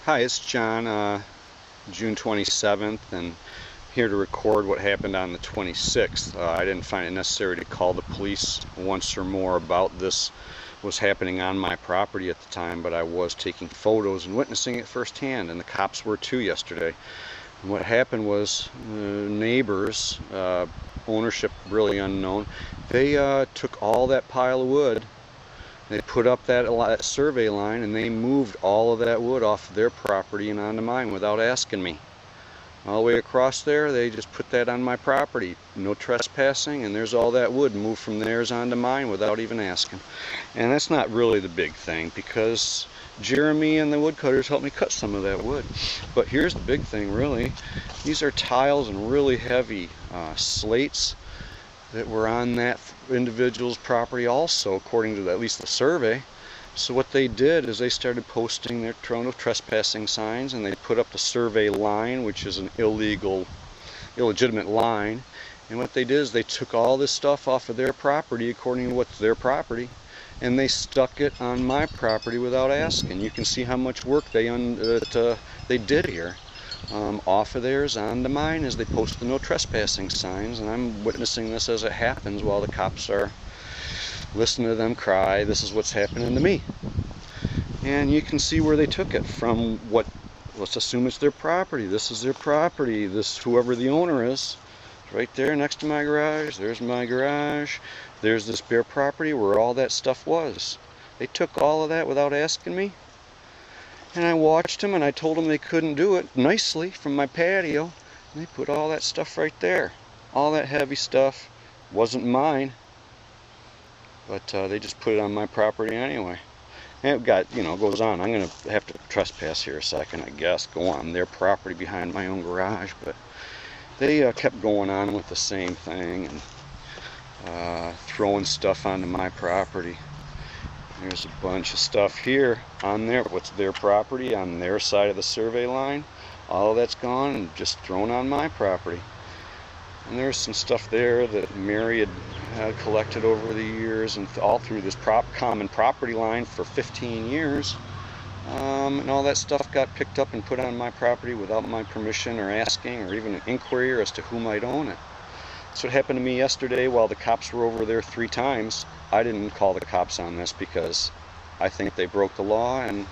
Hi, it's John, June 27th, and here to record what happened on the 26th. I didn't find it necessary to call the police once or more about this was happening on my property at the time, but I was taking photos and witnessing it firsthand, and the cops were too yesterday. And what happened was neighbors, ownership really unknown, they took all that pile of wood. They put up that survey line and they moved all of that wood off of their property and onto mine without asking me. All the way across there, they just put that on my property. No trespassing, and there's all that wood moved from theirs onto mine without even asking. And that's not really the big thing, because Jeremy and the woodcutters helped me cut some of that wood. But here's the big thing, really. These are tiles and really heavy slates that were on that individual's property also, according to at least the survey. So what they did is they started posting their no trespassing signs, and they put up the survey line, which is an illegitimate line. And what they did is they took all this stuff off of their property, according to what's their property, and they stuck it on my property without asking. You can see how much work they did here. Off of theirs onto mine as they post the no trespassing signs, and I'm witnessing this as it happens while the cops are listening to them cry, "This is what's happening to me." And you can see where they took it from. Let's assume it's their property. This is their property. This, whoever the owner is, right there next to my garage. There's my garage. There's this bare property where all that stuff was. They took all of that without asking me. And I watched them, and I told them they couldn't do it nicely from my patio. And they put all that stuff right there. All that heavy stuff wasn't mine, but they just put it on my property anyway. And it goes on. I'm going to have to trespass here a second, I guess, go on their property behind my own garage. But they kept going on with the same thing and throwing stuff onto my property. There's a bunch of stuff here on what's their property, on their side of the survey line. All of that's gone and just thrown on my property. And there's some stuff there that Mary had collected over the years and all through this common property line for 15 years. And all that stuff got picked up and put on my property without my permission or asking or even an inquiry as to who might own it. That's what happened to me yesterday while the cops were over there 3 times. I didn't call the cops on this because I think they broke the law, and